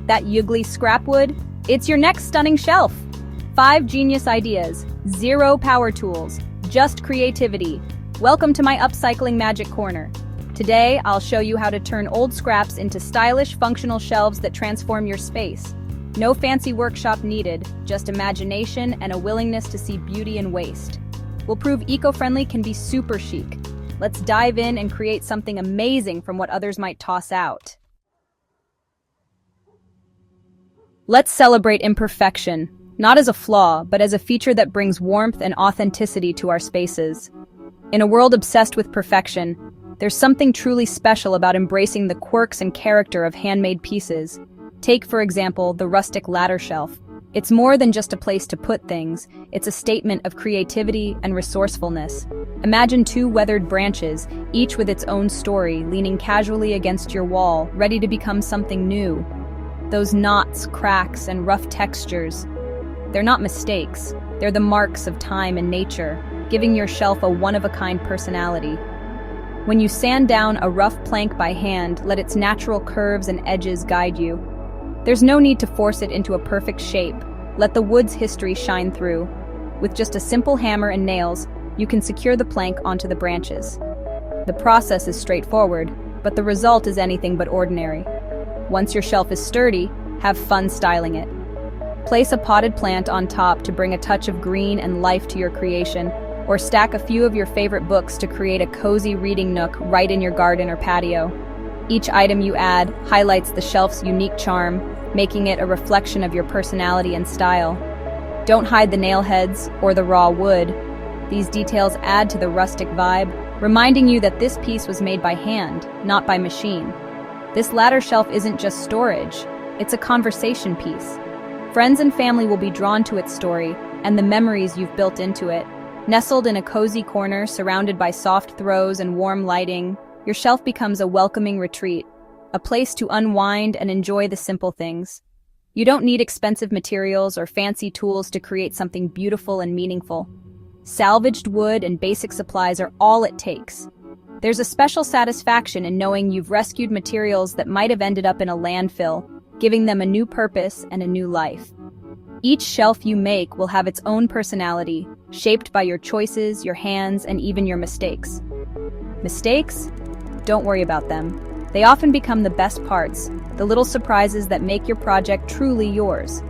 That ugly scrap wood? It's your next stunning shelf. 5 genius ideas, 0 power tools, just creativity. Welcome to my upcycling magic corner. Today, I'll show you how to turn old scraps into stylish, functional shelves that transform your space. No fancy workshop needed, just imagination and a willingness to see beauty in waste. We'll prove eco-friendly can be super chic. Let's dive in and create something amazing from what others might toss out. Let's celebrate imperfection, not as a flaw, but as a feature that brings warmth and authenticity to our spaces. In a world obsessed with perfection, there's something truly special about embracing the quirks and character of handmade pieces. Take, for example, the rustic ladder shelf. It's more than just a place to put things, it's a statement of creativity and resourcefulness. Imagine 2 weathered branches, each with its own story, leaning casually against your wall, ready to become something new. Those knots, cracks, and rough textures, they're not mistakes. They're the marks of time and nature, giving your shelf a one-of-a-kind personality. When you sand down a rough plank by hand, let its natural curves and edges guide you. There's no need to force it into a perfect shape. Let the wood's history shine through. With just a simple hammer and nails, you can secure the plank onto the branches. The process is straightforward, but the result is anything but ordinary. Once your shelf is sturdy, have fun styling it. Place a potted plant on top to bring a touch of green and life to your creation, or stack a few of your favorite books to create a cozy reading nook right in your garden or patio. Each item you add highlights the shelf's unique charm, making it a reflection of your personality and style. Don't hide the nail heads or the raw wood. These details add to the rustic vibe, reminding you that this piece was made by hand, not by machine. This ladder shelf isn't just storage, it's a conversation piece. Friends and family will be drawn to its story and the memories you've built into it. Nestled in a cozy corner surrounded by soft throws and warm lighting, your shelf becomes a welcoming retreat, a place to unwind and enjoy the simple things. You don't need expensive materials or fancy tools to create something beautiful and meaningful. Salvaged wood and basic supplies are all it takes. There's a special satisfaction in knowing you've rescued materials that might have ended up in a landfill, giving them a new purpose and a new life. Each shelf you make will have its own personality, shaped by your choices, your hands, and even your mistakes. Mistakes? Don't worry about them. They often become the best parts, the little surprises that make your project truly yours.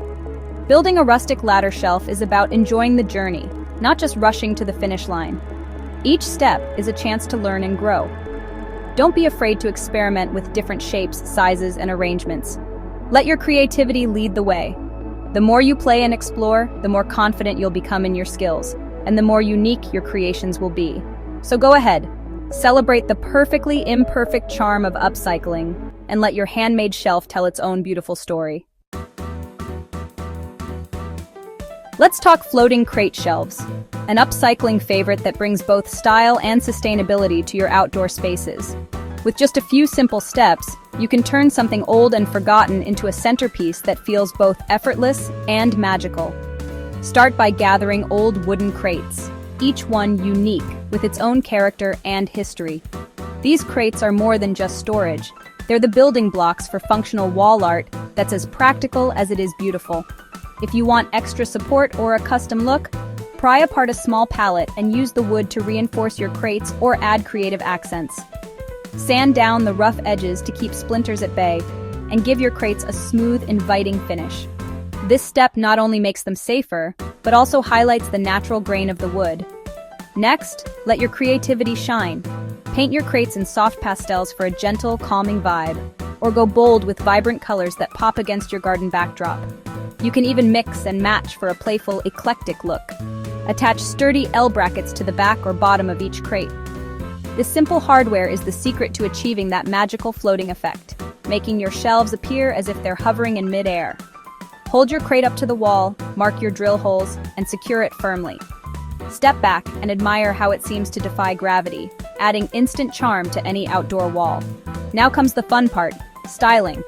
Building a rustic ladder shelf is about enjoying the journey, not just rushing to the finish line. Each step is a chance to learn and grow. Don't be afraid to experiment with different shapes, sizes, and arrangements. Let your creativity lead the way. The more you play and explore, the more confident you'll become in your skills, and the more unique your creations will be. So go ahead, celebrate the perfectly imperfect charm of upcycling, and let your handmade shelf tell its own beautiful story. Let's talk floating crate shelves, an upcycling favorite that brings both style and sustainability to your outdoor spaces. With just a few simple steps, you can turn something old and forgotten into a centerpiece that feels both effortless and magical. Start by gathering old wooden crates, each one unique with its own character and history. These crates are more than just storage. They're the building blocks for functional wall art that's as practical as it is beautiful. If you want extra support or a custom look, pry apart a small pallet and use the wood to reinforce your crates or add creative accents. Sand down the rough edges to keep splinters at bay, and give your crates a smooth, inviting finish. This step not only makes them safer, but also highlights the natural grain of the wood. Next, let your creativity shine. Paint your crates in soft pastels for a gentle, calming vibe, or go bold with vibrant colors that pop against your garden backdrop. You can even mix and match for a playful, eclectic look. Attach sturdy L brackets to the back or bottom of each crate. This simple hardware is the secret to achieving that magical floating effect, making your shelves appear as if they're hovering in mid-air. Hold your crate up to the wall, mark your drill holes, and secure it firmly. Step back and admire how it seems to defy gravity, adding instant charm to any outdoor wall. Now comes the fun part, styling.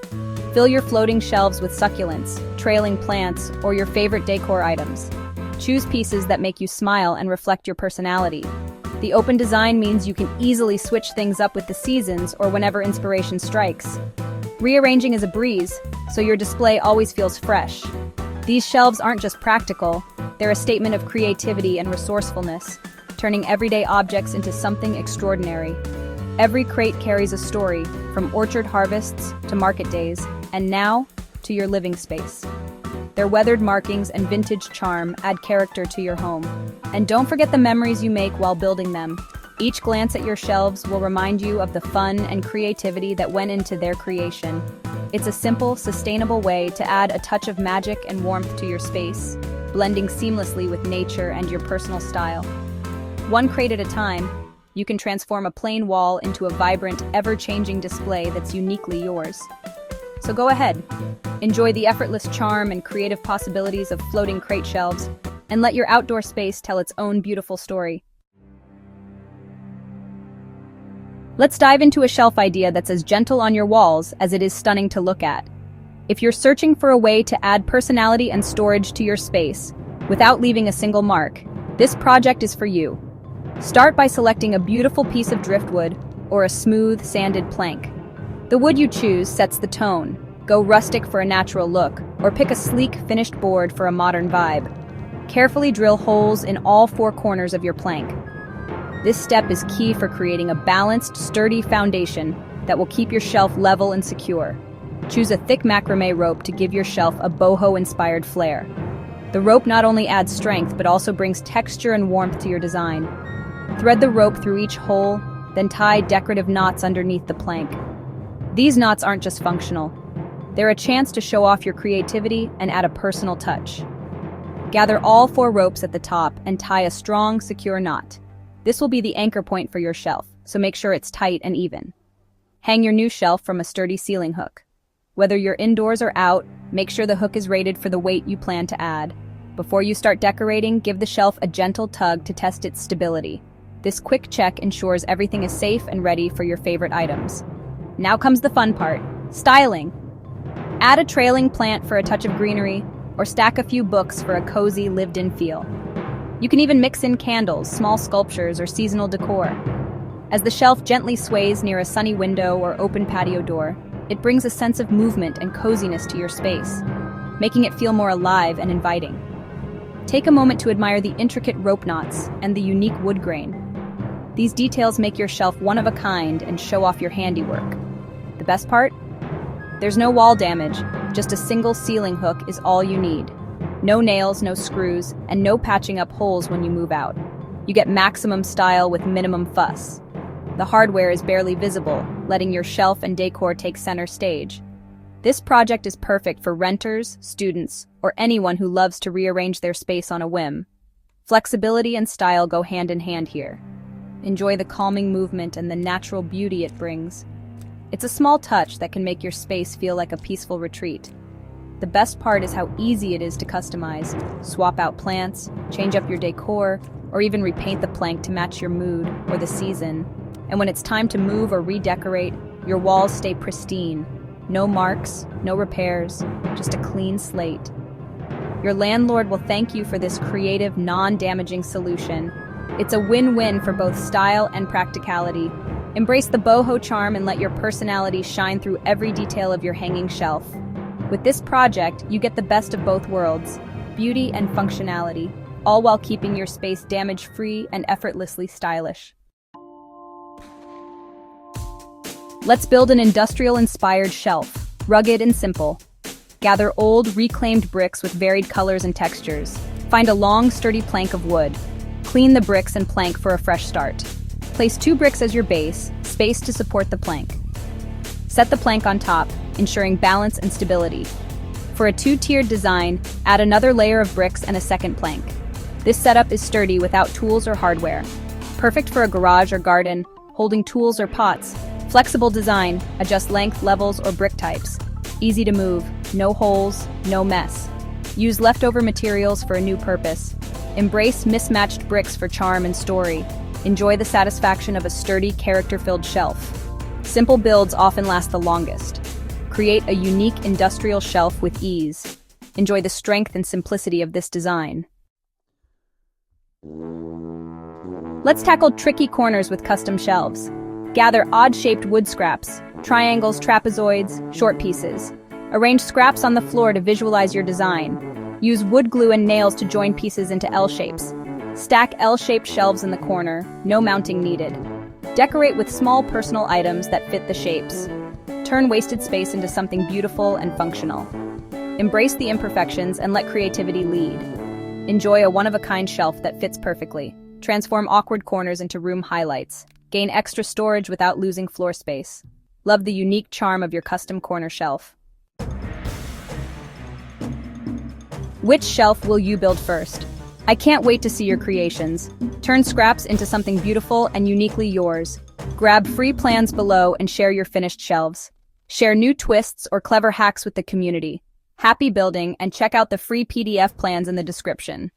Fill your floating shelves with succulents, trailing plants, or your favorite decor items. Choose pieces that make you smile and reflect your personality. The open design means you can easily switch things up with the seasons or whenever inspiration strikes. Rearranging is a breeze, so your display always feels fresh. These shelves aren't just practical, they're a statement of creativity and resourcefulness, turning everyday objects into something extraordinary. Every crate carries a story, from orchard harvests to market days, and now to your living space. Their weathered markings and vintage charm add character to your home. And don't forget the memories you make while building them. Each glance at your shelves will remind you of the fun and creativity that went into their creation. It's a simple, sustainable way to add a touch of magic and warmth to your space, blending seamlessly with nature and your personal style. One crate at a time, you can transform a plain wall into a vibrant, ever-changing display that's uniquely yours. So go ahead, enjoy the effortless charm and creative possibilities of floating crate shelves, and let your outdoor space tell its own beautiful story. Let's dive into a shelf idea that's as gentle on your walls as it is stunning to look at. If you're searching for a way to add personality and storage to your space without leaving a single mark, this project is for you. Start by selecting a beautiful piece of driftwood or a smooth, sanded plank. The wood you choose sets the tone. Go rustic for a natural look, or pick a sleek, finished board for a modern vibe. Carefully drill holes in all four corners of your plank. This step is key for creating a balanced, sturdy foundation that will keep your shelf level and secure. Choose a thick macrame rope to give your shelf a boho-inspired flair. The rope not only adds strength, but also brings texture and warmth to your design. Thread the rope through each hole, then tie decorative knots underneath the plank. These knots aren't just functional. They're a chance to show off your creativity and add a personal touch. Gather all four ropes at the top and tie a strong, secure knot. This will be the anchor point for your shelf, so make sure it's tight and even. Hang your new shelf from a sturdy ceiling hook. Whether you're indoors or out, make sure the hook is rated for the weight you plan to add. Before you start decorating, give the shelf a gentle tug to test its stability. This quick check ensures everything is safe and ready for your favorite items. Now comes the fun part, styling. Add a trailing plant for a touch of greenery, or stack a few books for a cozy, lived-in feel. You can even mix in candles, small sculptures, or seasonal decor. As the shelf gently sways near a sunny window or open patio door, it brings a sense of movement and coziness to your space, making it feel more alive and inviting. Take a moment to admire the intricate rope knots and the unique wood grain. These details make your shelf one of a kind and show off your handiwork. The best part? There's no wall damage, just a single ceiling hook is all you need. No nails, no screws, and no patching up holes when you move out. You get maximum style with minimum fuss. The hardware is barely visible, letting your shelf and decor take center stage. This project is perfect for renters, students, or anyone who loves to rearrange their space on a whim. Flexibility and style go hand in hand here. Enjoy the calming movement and the natural beauty it brings. It's a small touch that can make your space feel like a peaceful retreat. The best part is how easy it is to customize. Swap out plants, change up your decor, or even repaint the plank to match your mood or the season. And when it's time to move or redecorate, your walls stay pristine. No marks, no repairs, just a clean slate. Your landlord will thank you for this creative, non-damaging solution. It's a win-win for both style and practicality. Embrace the boho charm and let your personality shine through every detail of your hanging shelf. With this project, you get the best of both worlds, beauty and functionality, all while keeping your space damage-free and effortlessly stylish. Let's build an industrial-inspired shelf, rugged and simple. Gather old, reclaimed bricks with varied colors and textures. Find a long, sturdy plank of wood. Clean the bricks and plank for a fresh start. Place 2 bricks as your base, spaced to support the plank. Set the plank on top, ensuring balance and stability. For a 2-tiered design, add another layer of bricks and a second plank. This setup is sturdy without tools or hardware. Perfect for a garage or garden, holding tools or pots. Flexible design, adjust length, levels, or brick types. Easy to move, no holes, no mess. Use leftover materials for a new purpose. Embrace mismatched bricks for charm and story. Enjoy the satisfaction of a sturdy, character-filled shelf. Simple builds often last the longest. Create a unique industrial shelf with ease. Enjoy the strength and simplicity of this design. Let's tackle tricky corners with custom shelves. Gather odd-shaped wood scraps, triangles, trapezoids, short pieces. Arrange scraps on the floor to visualize your design. Use wood glue and nails to join pieces into L shapes. Stack L-shaped shelves in the corner, no mounting needed. Decorate with small personal items that fit the shapes. Turn wasted space into something beautiful and functional. Embrace the imperfections and let creativity lead. Enjoy a one-of-a-kind shelf that fits perfectly. Transform awkward corners into room highlights. Gain extra storage without losing floor space. Love the unique charm of your custom corner shelf. Which shelf will you build first? I can't wait to see your creations. Turn scraps into something beautiful and uniquely yours. Grab free plans below and share your finished shelves. Share new twists or clever hacks with the community. Happy building, and check out the free PDF plans in the description.